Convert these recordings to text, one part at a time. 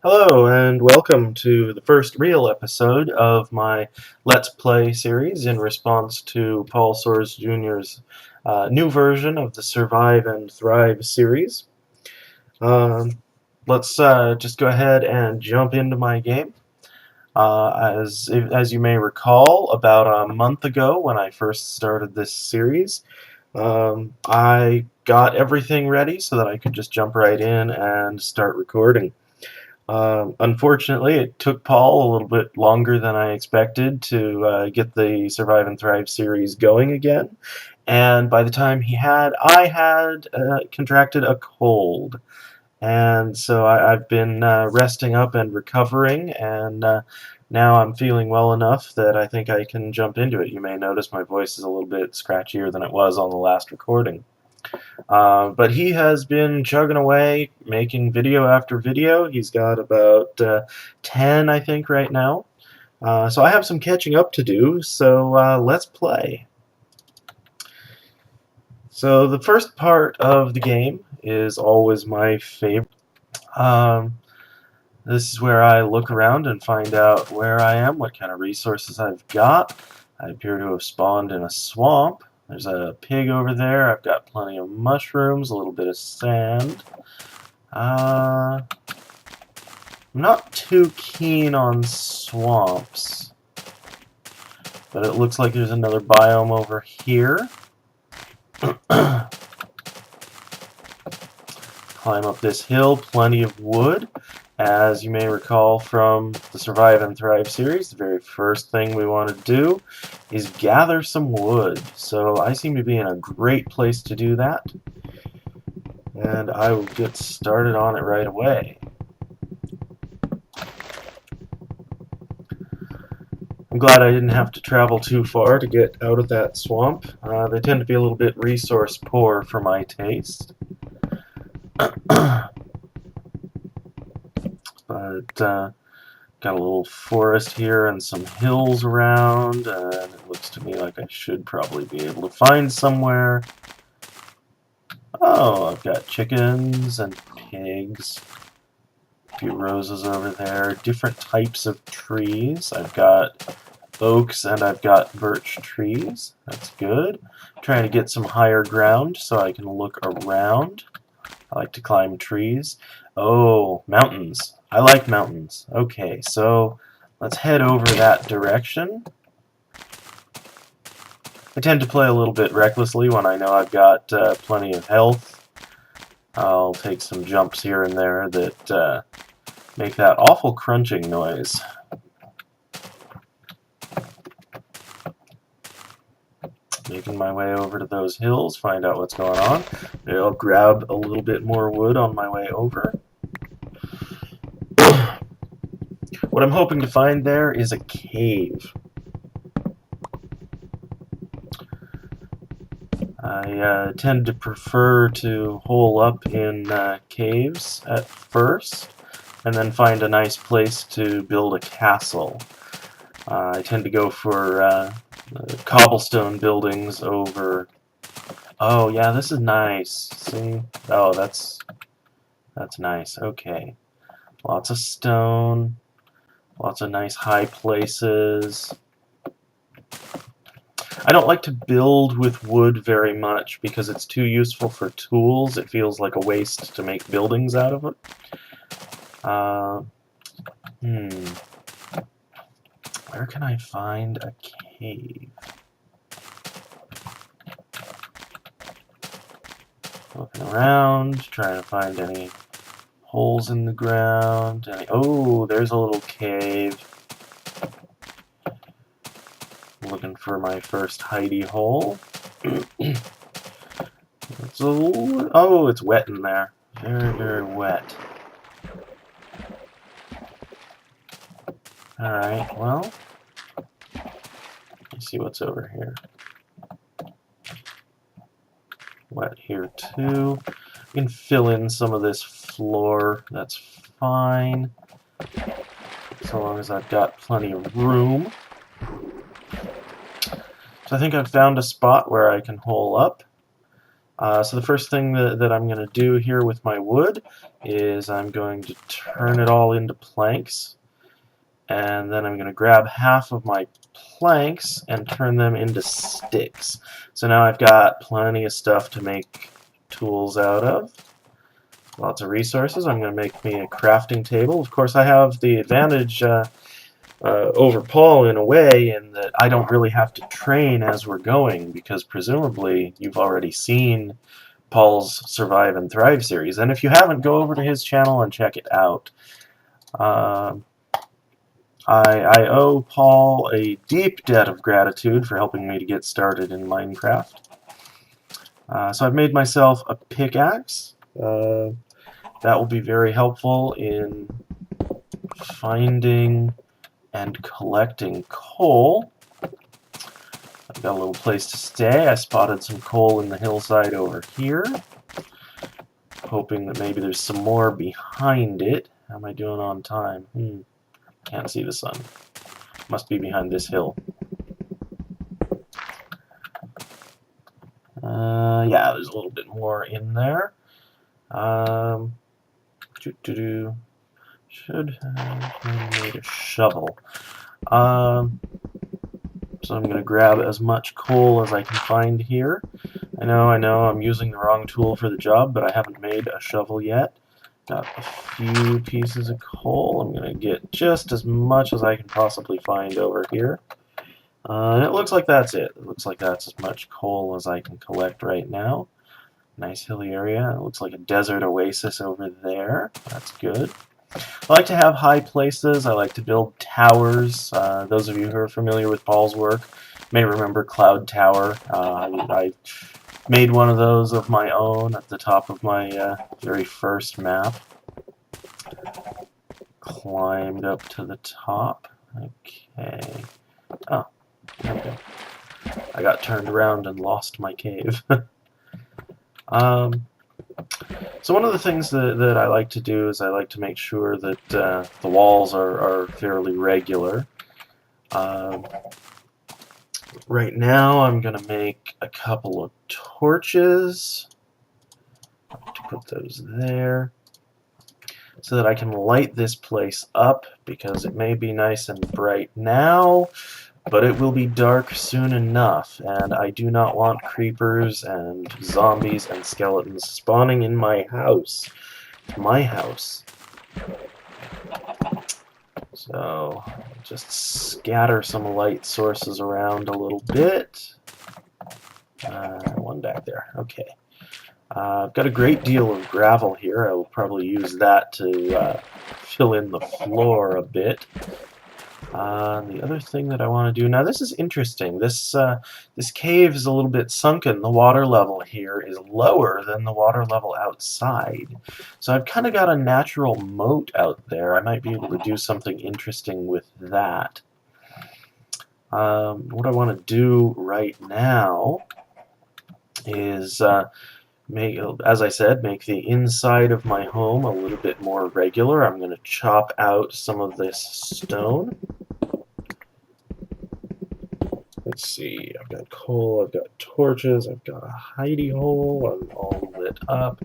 Hello, and welcome to the first real episode of my Let's Play series in response to Paul Soares Jr.'s new version of the Survive and Thrive series. Um, let's just go ahead and jump into my game. As you may recall, about a month ago when I first started this series, I got everything ready so that I could just jump right in and start recording. Unfortunately, it took Paul a little bit longer than I expected to get the Survive and Thrive series going again, and by the time I had contracted a cold, and so I've been resting up and recovering, and now I'm feeling well enough that I think I can jump into it. You may notice my voice is a little bit scratchier than it was on the last recording. But he has been chugging away, making video after video. He's got about 10, I think, right now. So I have some catching up to do, so let's play. So the first part of the game is always my favorite. Um, this is where I look around and find out where I am, what kind of resources I've got. I appear to have spawned in a swamp. There's a pig over there. I've got plenty of mushrooms, a little bit of sand. I'm not too keen on swamps, but it looks like there's another biome over here. Climb up this hill, plenty of wood. As you may recall from the Survive and Thrive series, the very first thing we want to do is gather some wood. So I seem to be in a great place to do that, and I will get started on it right away. I'm glad I didn't have to travel too far to get out of that swamp. They tend to be a little bit resource poor for my taste. But got a little forest here and some hills around, and it looks to me like I should probably be able to find somewhere. Oh, I've got chickens and pigs. A few roses over there. Different types of trees. I've got oaks and I've got birch trees. That's good. I'm trying to get some higher ground so I can look around. I like to climb trees. Oh, mountains. I like mountains. Okay, so let's head over that direction. I tend to play a little bit recklessly when I know I've got plenty of health. I'll take some jumps here and there that make that awful crunching noise. Making my way over to those hills, find out what's going on. Maybe I'll grab a little bit more wood on my way over. What I'm hoping to find there is a cave. I tend to prefer to hole up in caves at first, and then find a nice place to build a castle. I tend to go for cobblestone buildings over... Oh, yeah, this is nice. See? Oh, that's nice. Okay. Lots of stone. Lots of nice high places. I don't like to build with wood very much because it's too useful for tools. It feels like a waste to make buildings out of it. Where can I find a cave? Looking around, trying to find any holes in the ground. Oh, there's a little cave. Looking for my first hidey hole. Oh, it's wet in there. Very, very wet. Alright, well, let's see what's over here. Wet here too. We can fill in some of this floor. That's fine. So long as I've got plenty of room. So I think I've found a spot where I can hole up. So the first thing that I'm going to do here with my wood is I'm going to turn it all into planks, and then I'm going to grab half of my planks and turn them into sticks. So now I've got plenty of stuff to make tools out of. Lots of resources. I'm going to make me a crafting table. Of course, I have the advantage over Paul in a way in that I don't really have to train as we're going, because presumably you've already seen Paul's Survive and Thrive series. And if you haven't, go over to his channel and check it out. I owe Paul a deep debt of gratitude for helping me to get started in Minecraft. So I've made myself a pickaxe. That will be very helpful in finding and collecting coal. I've got a little place to stay. I spotted some coal in the hillside over here, hoping that maybe there's some more behind it. How am I doing on time? Can't see the sun. Must be behind this hill. Yeah, there's a little bit more in there. Should have made a shovel. So I'm going to grab as much coal as I can find here. I know, I'm using the wrong tool for the job, but I haven't made a shovel yet. Got a few pieces of coal. I'm going to get just as much as I can possibly find over here. And it looks like that's it. It looks like that's as much coal as I can collect right now. Nice hilly area. It looks like a desert oasis over there. That's good. I like to have high places. I like to build towers. Those of you who are familiar with Paul's work may remember Cloud Tower. I made one of those of my own at the top of my very first map. Climbed up to the top. Okay. Oh, okay. I got turned around and lost my cave. So one of the things that I like to do is I like to make sure that the walls are fairly regular. Right now I'm going to make a couple of torches. I have to put those there so that I can light this place up, because it may be nice and bright now, but it will be dark soon enough, and I do not want creepers and zombies and skeletons spawning in my house. My house. So, just scatter some light sources around a little bit. One back there. Okay. I've got a great deal of gravel here. I will probably use that to fill in the floor a bit. The other thing that I want to do now, this is interesting. This cave is a little bit sunken. The water level here is lower than the water level outside, so I've kind of got a natural moat out there. I might be able to do something interesting with that. What I want to do right now is as I said, make the inside of my home a little bit more regular. I'm going to chop out some of this stone. Let's see, I've got coal, I've got torches, I've got a hidey hole, I'm all lit up.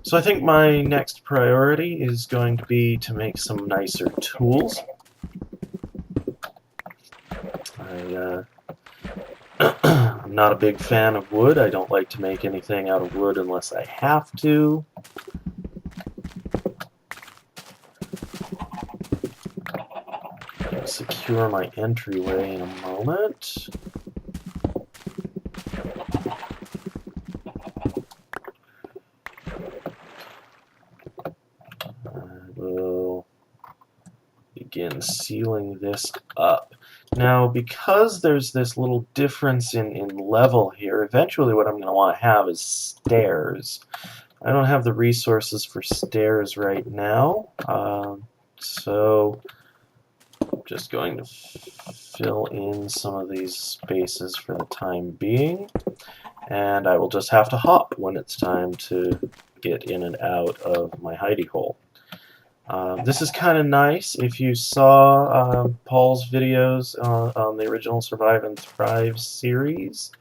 So I think my next priority is going to be to make some nicer tools. I'm not a big fan of wood. I don't like to make anything out of wood unless I have to. I'll secure my entryway in a moment. I will begin sealing this up. Now, because there's this little difference in level here, eventually what I'm going to want to have is stairs. I don't have the resources for stairs right now, so I'm just going to fill in some of these spaces for the time being, and I will just have to hop when it's time to get in and out of my hidey hole. This is kind of nice. If you saw Paul's videos on the original Survive and Thrive series,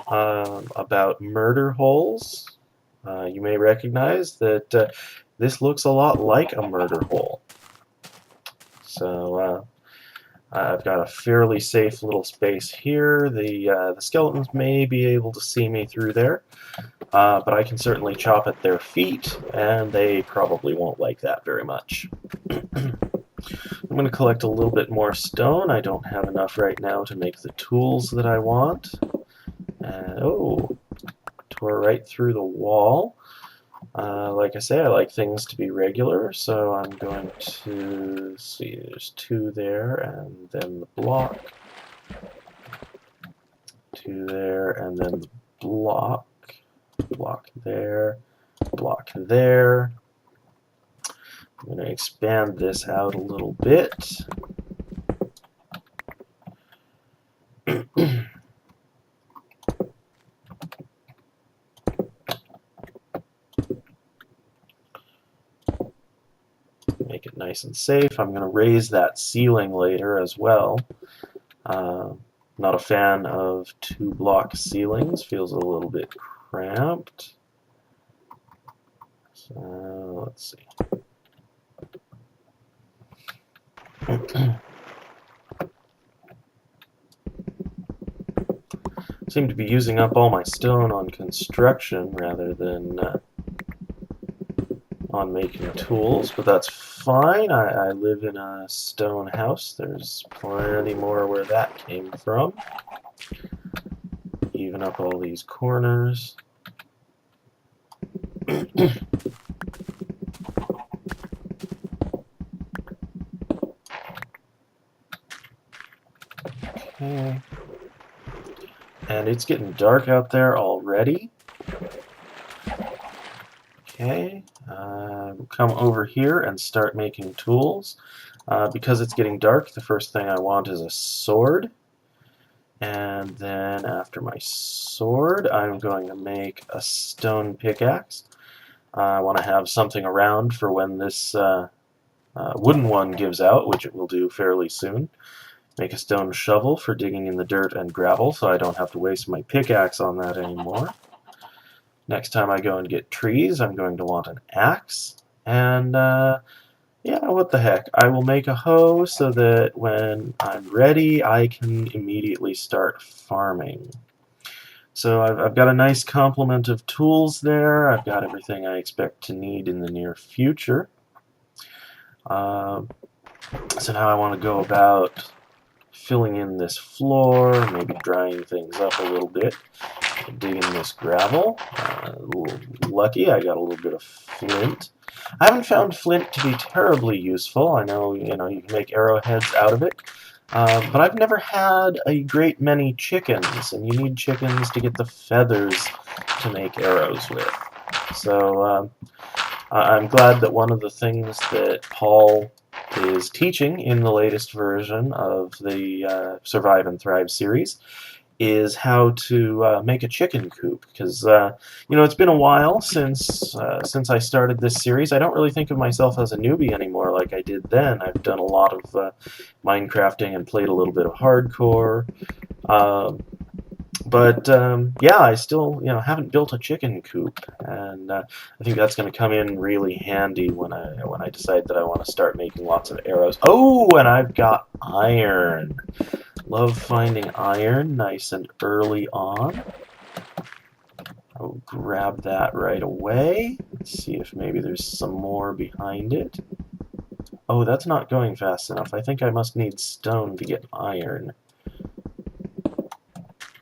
about murder holes. You may recognize that this looks a lot like a murder hole. So I've got a fairly safe little space here. The skeletons may be able to see me through there, but I can certainly chop at their feet, and they probably won't like that very much. I'm going to collect a little bit more stone. I don't have enough right now to make the tools that I want. And, oh, tore right through the wall. Like I say, I like things to be regular, so I'm going to see, there's 2 there, and then the block. 2 there, and then the block. Block there, block there. I'm going to expand this out a little bit. Make it nice and safe. I'm going to raise that ceiling later as well. Not a fan of 2-block ceilings. Feels a little bit cramped. So let's see. Seem to be using up all my stone on construction rather than on making tools, but that's fine. I live in a stone house. There's plenty more where that came from. Even up all these corners. Okay. And it's getting dark out there already. Okay, come over here and start making tools. Because it's getting dark, the first thing I want is a sword. And then after my sword, I'm going to make a stone pickaxe. I want to have something around for when this wooden one gives out, which it will do fairly soon. Make a stone shovel for digging in the dirt and gravel, so I don't have to waste my pickaxe on that anymore. Next time I go and get trees, I'm going to want an axe. And, yeah, what the heck. I will make a hoe so that when I'm ready, I can immediately start farming. So I've got a nice complement of tools there. I've got everything I expect to need in the near future. So now I want to go about filling in this floor, maybe drying things up a little bit, digging this gravel. A little lucky, I got a little bit of flint. I haven't found flint to be terribly useful. I know, you can make arrowheads out of it, but I've never had a great many chickens, and you need chickens to get the feathers to make arrows with. So I'm glad that one of the things that Paul is teaching in the latest version of the Survive and Thrive series is how to make a chicken coop, because it's been a while since I started this series. I don't really think of myself as a newbie anymore like I did then. I've done a lot of Minecrafting and played a little bit of hardcore. But yeah, I still haven't built a chicken coop, and I think that's going to come in really handy when I decide that I want to start making lots of arrows. Oh, and I've got iron. Love finding iron nice and early on. I'll grab that right away. Let's see if maybe there's some more behind it. Oh, that's not going fast enough. I think I must need stone to get iron.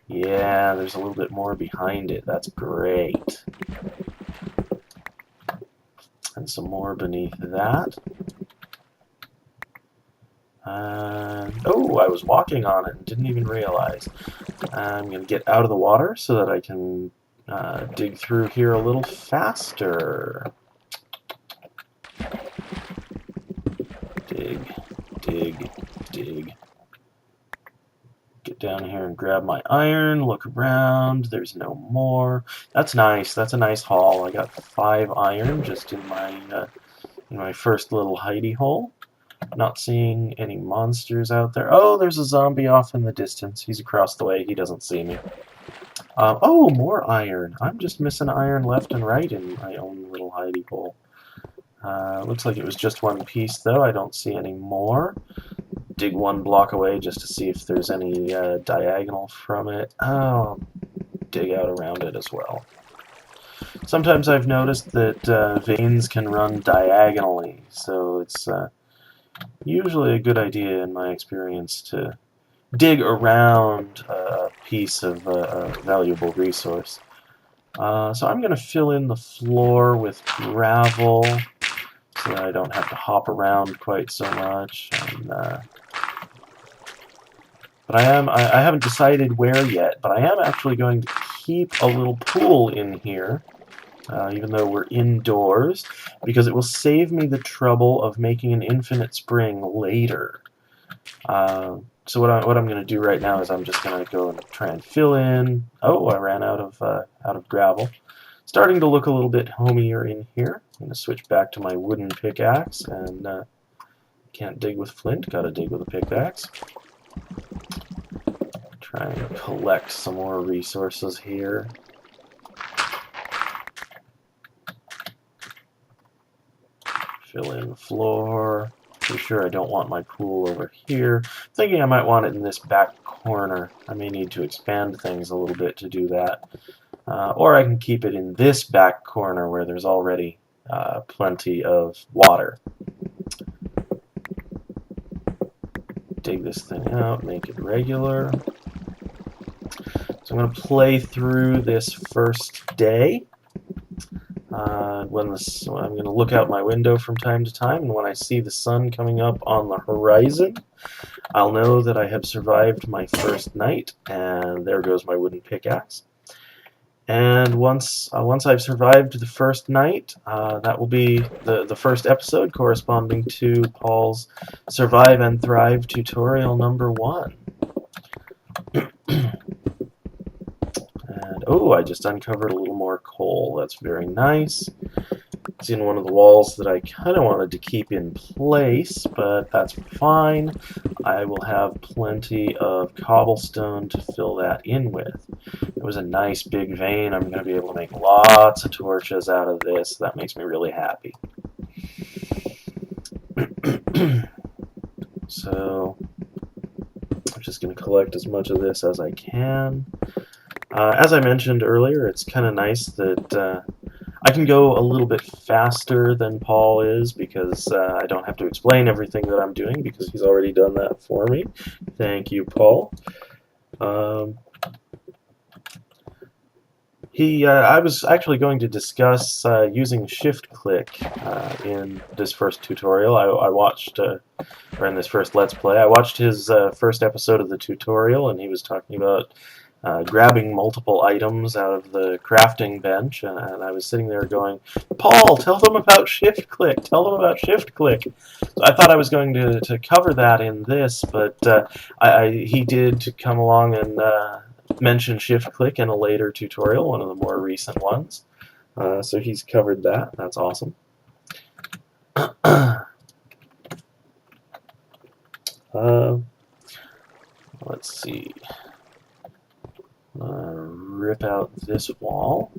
Yeah, there's a little bit more behind it. That's great. And some more beneath that. Oh, I was walking on it and didn't even realize. I'm going to get out of the water so that I can dig through here a little faster. Dig, dig, dig. Get down here and grab my iron, look around, there's no more. That's nice, that's a nice haul. I got 5 iron just in my first little hidey hole. Not seeing any monsters out there. Oh, there's a zombie off in the distance. He's across the way, he doesn't see me. Oh, more iron. I'm just missing iron left and right in my own little hidey hole. Looks like it was just one piece, though. I don't see any more. Dig one block away just to see if there's any diagonal from it. Oh, dig out around it as well. Sometimes I've noticed that veins can run diagonally, so it's usually a good idea in my experience to dig around a piece of a valuable resource. So I'm going to fill in the floor with gravel so that I don't have to hop around quite so much. And, but I haven't decided where yet, but I am actually going to keep a little pool in here, even though we're indoors, because it will save me the trouble of making an infinite spring later. So what I'm going to do right now is I'm just going to go and try and fill in. Oh, I ran out of gravel. Starting to look a little bit homier in here. I'm going to switch back to my wooden pickaxe, and can't dig with flint, gotta dig with a pickaxe. Try and collect some more resources here. Fill in the floor. Pretty sure I don't want my pool over here. Thinking I might want it in this back corner. I may need to expand things a little bit to do that. Or I can keep it in this back corner where there's already plenty of water. Dig this thing out, make it regular. So I'm going to play through this first day. I'm going to look out my window from time to time, and when I see the sun coming up on the horizon, I'll know that I have survived my first night, and there goes my wooden pickaxe. And once I've survived the first night, that will be the first episode corresponding to Paul's Survive and Thrive tutorial number 1. And oh, I just uncovered a little more coal. That's very nice. It's in one of the walls that I kind of wanted to keep in place, but that's fine. I will have plenty of cobblestone to fill that in with. It was a nice big vein. I'm going to be able to make lots of torches out of this. That makes me really happy. So I'm just going to collect as much of this as I can. As I mentioned earlier, it's kind of nice that I can go a little bit faster than Paul is because I don't have to explain everything that I'm doing because he's already done that for me. Thank you, Paul. I was actually going to discuss using shift-click in this first tutorial. I watched, or in this first Let's Play, I watched his first episode of the tutorial, and he was talking about grabbing multiple items out of the crafting bench, and I was sitting there going, Paul, tell them about shift-click, tell them about shift-click. So I thought I was going to cover that in this, but he did come along and mention shift-click in a later tutorial, one of the more recent ones. So he's covered that. That's awesome. Let's see. Rip out this wall.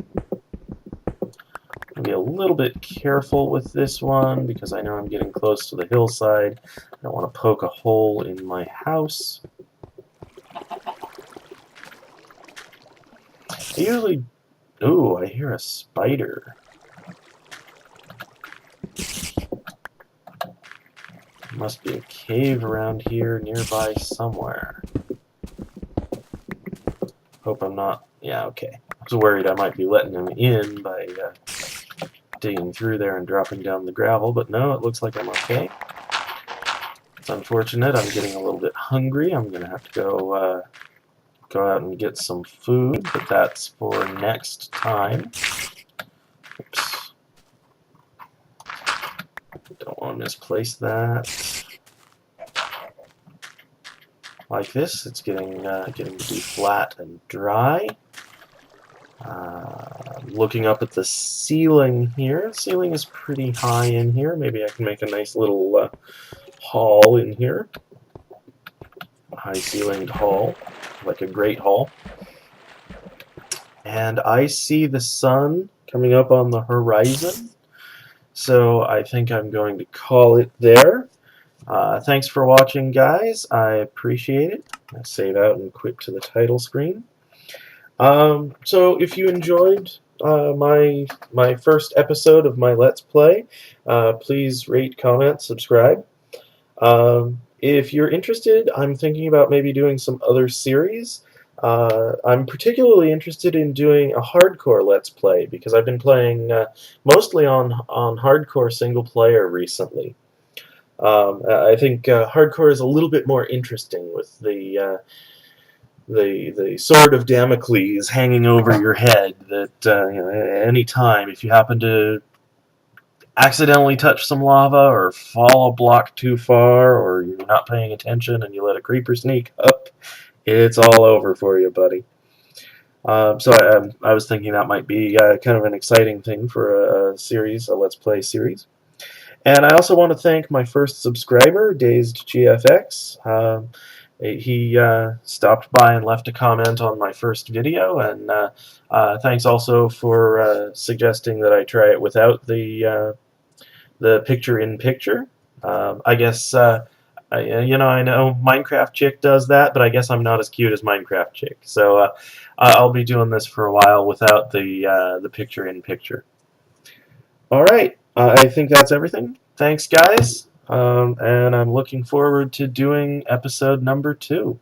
I'll be a little bit careful with this one because I know I'm getting close to the hillside. I don't want to poke a hole in my house. I usually... Ooh, I hear a spider. Must be a cave around here nearby somewhere. Hope I'm not... Yeah, okay. I was worried I might be letting him in by digging through there and dropping down the gravel, but no, it looks like I'm okay. It's unfortunate. I'm getting a little bit hungry. I'm going to have to go out and get some food, but that's for next time. Oops. Don't want to misplace that. Like this, it's getting to be flat and dry. Looking up at the ceiling here. The ceiling is pretty high in here. Maybe I can make a nice little hall in here. A high-ceilinged hall, like a great hall. and I see the sun coming up on the horizon. So I think I'm going to call it there. Thanks for watching, guys. I appreciate it. I save out and quit to the title screen. So if you enjoyed my first episode of my Let's Play, please rate, comment, subscribe. If you're interested, I'm thinking about maybe doing some other series. I'm particularly interested in doing a hardcore Let's Play because I've been playing mostly on hardcore single player recently. I think hardcore is a little bit more interesting with the sword of Damocles hanging over your head. That at any time, if you happen to accidentally touch some lava or fall a block too far, or you're not paying attention and you let a creeper sneak up, it's all over for you, buddy. So I was thinking that might be kind of an exciting thing for a series, a Let's Play series. And I also want to thank my first subscriber, Dazed GFX. He stopped by and left a comment on my first video, and thanks also for suggesting that I try it without the picture-in-picture. I guess I know Minecraft Chick does that, but I guess I'm not as cute as Minecraft Chick, so I'll be doing this for a while without the picture-in-picture. All right, I think that's everything. Thanks, guys, and I'm looking forward to doing episode number 2.